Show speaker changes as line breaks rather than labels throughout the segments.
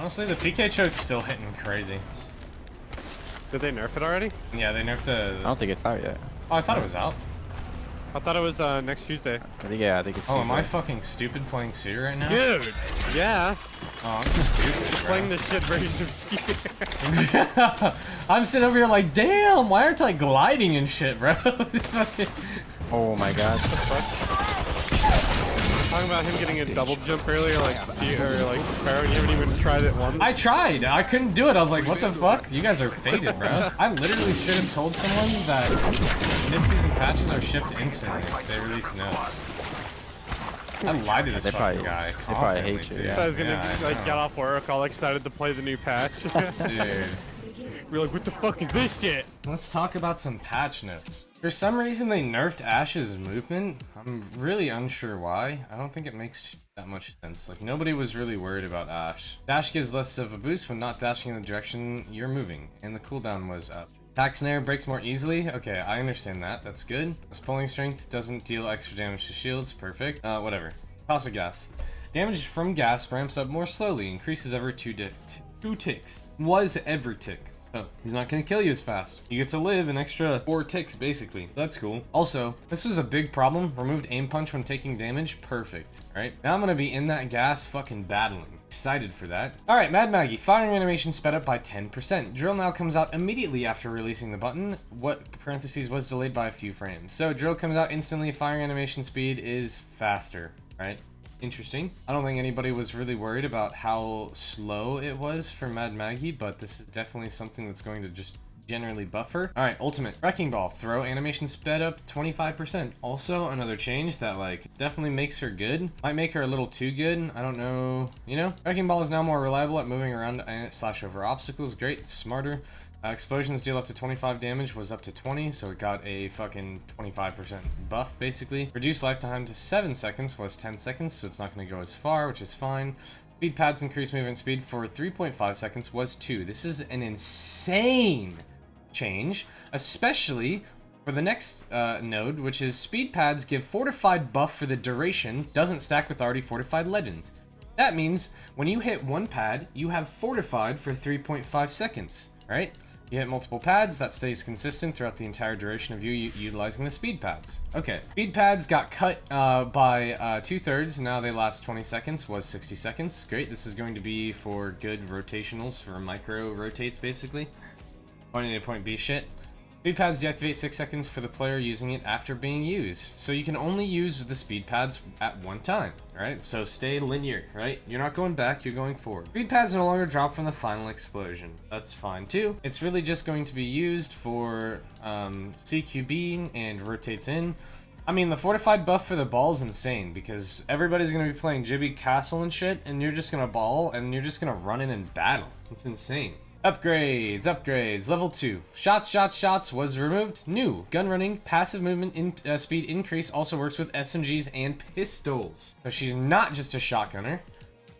Honestly, the PK choke's still hitting crazy.
Did they nerf it already?
Yeah, they nerfed the...
I don't think it's out yet.
Oh, I thought it was out.
I thought it was next Tuesday.
I think it's
Oh, am
Tuesday.
I fucking stupid playing Seer right now?
Dude! Yeah.
Oh, I'm stupid, bro.
Playing this shit Rage of Fear.
I'm sitting over here like, damn, why aren't I gliding and shit, bro? Fucking...
Oh my god.
Talking about him getting a double jump earlier, like Seer or like Sparrow, and you haven't even tried it once.
I tried. I couldn't do it. I was like, what the fuck? You guys are faded, bro. I literally should have told someone that mid-season patches are shipped instantly if they release notes. I lied to this fucking guy.
They probably hate you.
I was gonna like get off work all excited to play the new patch.
Dude.
We're like, what the fuck is this shit?
Let's talk about some patch notes. For some reason, they nerfed Ash's movement. I'm really unsure why. I don't think it makes that much sense. Like, nobody was really worried about Ash. Dash gives less of a boost when not dashing in the direction you're moving, and the cooldown was up. Attack snare breaks more easily. Okay, I understand that. That's good. This pulling strength doesn't deal extra damage to shields. Perfect. Whatever. Caustic gas. Damage from gas ramps up more slowly. Increases every two ticks. Was every tick. So, he's not gonna kill you as fast. You get to live an extra 4 ticks, basically. That's cool. Also, this was a big problem. Removed aim punch when taking damage. Perfect. Alright, now I'm gonna be in that gas fucking battling. Excited for that. Alright, Mad Maggie. Firing animation sped up by 10%. Drill now comes out immediately after releasing the button. What parentheses was delayed by a few frames. So, drill comes out instantly. Firing animation speed is faster. Right? Interesting. I don't think anybody was really worried about how slow it was for Mad Maggie, but this is definitely something that's going to just generally buffer. All right, ultimate wrecking ball throw animation sped up 25%. Also another change that like definitely makes her good. Might make her a little too good. I don't know. You know, wrecking ball is now more reliable at moving around and / over obstacles. Great, it's smarter. Explosions deal up to 25 damage was up to 20, so it got a fucking 25% buff, basically. Reduced lifetime to 7 seconds was 10 seconds, so it's not going to go as far, which is fine. Speed pads increased movement speed for 3.5 seconds was 2. This is an insane change, especially for the next node, which is speed pads give fortified buff for the duration, doesn't stack with already fortified legends. That means when you hit one pad, you have fortified for 3.5 seconds, right? You hit multiple pads, that stays consistent throughout the entire duration of you utilizing the speed pads. Okay, speed pads got cut by 2/3, now they last 20 seconds, was 60 seconds. Great, this is going to be for good rotationals, for micro rotates basically. Point A to point B shit. Speed pads deactivate 6 seconds for the player using it after being used. So you can only use the speed pads at one time, alright? So stay linear, right? You're not going back, you're going forward. Speed pads no longer drop from the final explosion. That's fine too. It's really just going to be used for CQB and rotates in. I mean, the fortified buff for the ball is insane because everybody's going to be playing Jibby Castle and shit, and you're just going to ball and you're just going to run in and battle. It's insane. Upgrades, level 2. Shots was removed. New, gun running, passive movement speed increase also works with SMGs and pistols. So she's not just a shotgunner.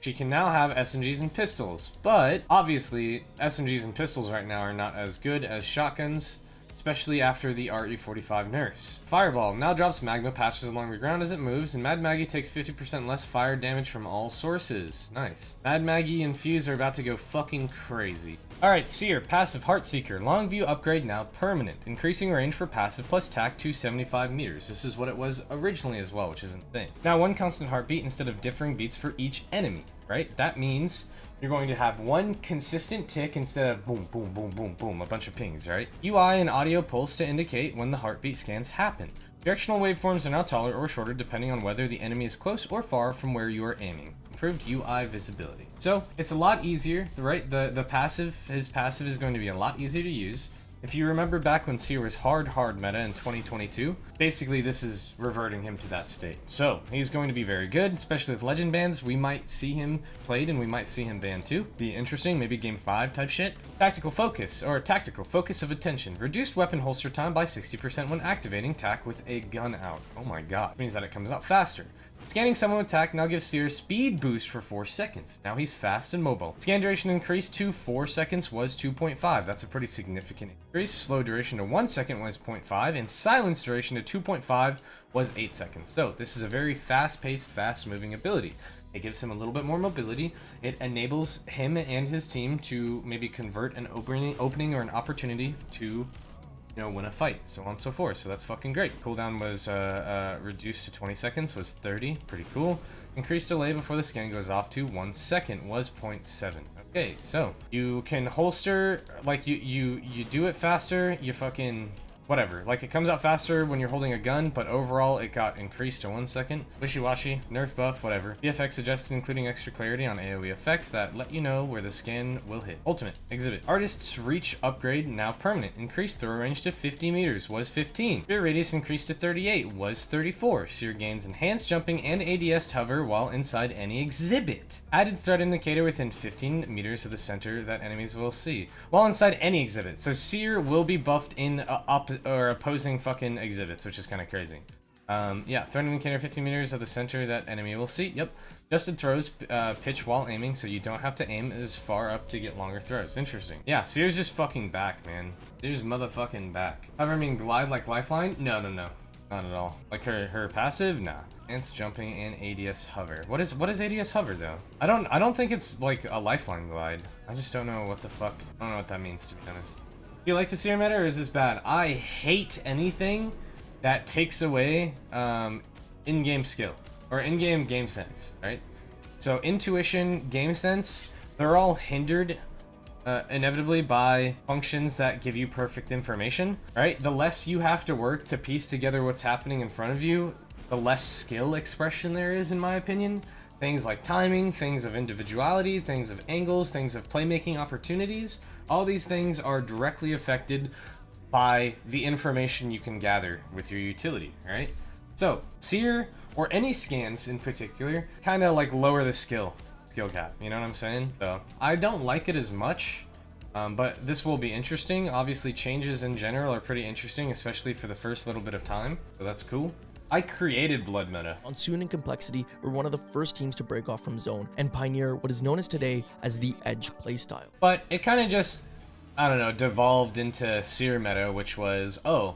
She can now have SMGs and pistols. But, obviously, SMGs and pistols right now are not as good as shotguns, especially after the RE45 nerfs. Fireball now drops magma patches along the ground as it moves, and Mad Maggie takes 50% less fire damage from all sources. Nice. Mad Maggie and Fuse are about to go fucking crazy. Alright, Seer, passive Heartseeker. Long view upgrade now permanent. Increasing range for passive plus tac to 75 meters. This is what it was originally as well, which is insane. Now one constant heartbeat instead of differing beats for each enemy, right? That means you're going to have one consistent tick instead of boom, boom, boom, boom, boom, a bunch of pings, right? UI and audio pulse to indicate when the heartbeat scans happen. Directional waveforms are now taller or shorter depending on whether the enemy is close or far from where you are aiming. Improved UI visibility. So it's a lot easier, right? The passive, his passive is going to be a lot easier to use. If you remember back when Seer was hard meta in 2022, basically this is reverting him to that state. So he's going to be very good, especially with legend bans. We might see him played and we might see him banned too. Be interesting, maybe game 5 type shit. Tactical focus of attention. Reduced weapon holster time by 60% when activating tac with a gun out. Oh my god, means that it comes out faster. Scanning someone with tac now gives Seer speed boost for 4 seconds. Now he's fast and mobile. Scan duration increased to 4 seconds was 2.5. That's a pretty significant increase. Slow duration to 1 second was 0.5, and silence duration to 2.5 was 8 seconds. So this is a very fast-paced, fast-moving ability. It gives him a little bit more mobility. It enables him and his team to maybe convert an opening or an opportunity to, you know, win a fight, so on and so forth. So that's fucking great. Cooldown was reduced to 20 seconds, was 30. Pretty cool. Increased delay before the scan goes off to 1 second, was 0.7. Okay, so you can holster, like you do it faster, you fucking whatever. Like, it comes out faster when you're holding a gun, but overall it got increased to 1 second. Wishy-washy, nerf buff, whatever. VFX suggested including extra clarity on AoE effects that let you know where the scan will hit. Ultimate exhibit. Artist's reach upgrade now permanent. Increased throw range to 50 meters, was 15. Spear radius increased to 38, was 34. Seer gains enhanced jumping and ADS hover while inside any exhibit. Added threat indicator within 15 meters of the center that enemies will see while inside any exhibit. So Seer will be buffed in opposing fucking exhibits, which is kind of crazy. Yeah, threat indicator 15 meters of the center that enemy will see. Yep. Adjusted throws pitch while aiming, so you don't have to aim as far up to get longer throws. Interesting. Yeah, Seer's just fucking back, man. Seer's motherfucking back. Hover, I mean glide like Lifeline? No. Not at all. Like her passive? Nah. Enhanced jumping and ADS hover. What is ADS hover though? I don't think it's like a Lifeline glide. I just don't know what the fuck. I don't know what that means, to be honest. Do you like the Seer meta, or is this bad? I hate anything that takes away in-game skill or in-game game sense, right? So intuition, game sense, they're all hindered inevitably by functions that give you perfect information, right? The less you have to work to piece together what's happening in front of you, the less skill expression there is, in my opinion. Things like timing, things of individuality, things of angles, things of playmaking opportunities, all these things are directly affected by the information you can gather with your utility, right? So, Seer, or any scans in particular, kind of like lower the skill cap, you know what I'm saying? So, I don't like it as much, but this will be interesting. Obviously, changes in general are pretty interesting, especially for the first little bit of time, so that's cool. I created Blood Meta.
Monsoongg and Complexity were one of the first teams to break off from Zone and pioneer what is known as today as the Edge playstyle.
But it kind of just, I don't know, devolved into Seer meta, which was, oh,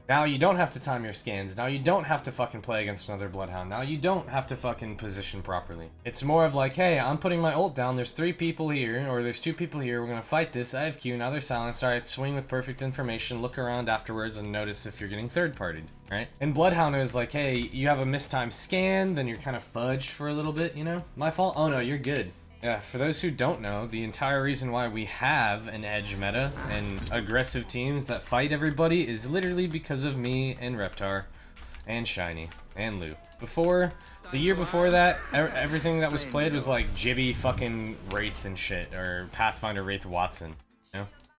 now you don't have to time your scans. Now you don't have to fucking play against another Bloodhound. Now you don't have to fucking position properly. It's more of like, hey, I'm putting my ult down. There's 3 people here, or there's 2 people here. We're going to fight this. I have Q. Now they're silenced. All right, swing with perfect information. Look around afterwards and notice if you're getting third-partied, right? And Bloodhound is like, hey, you have a mistimed scan, then you're kind of fudged for a little bit, you know? My fault? Oh, no, you're good. Yeah, for those who don't know, the entire reason why we have an Edge meta and aggressive teams that fight everybody is literally because of me and Reptar and Shiny and Lou. The year before that, everything that was played was like Jibby fucking Wraith and shit, or Pathfinder Wraith Watson, you know?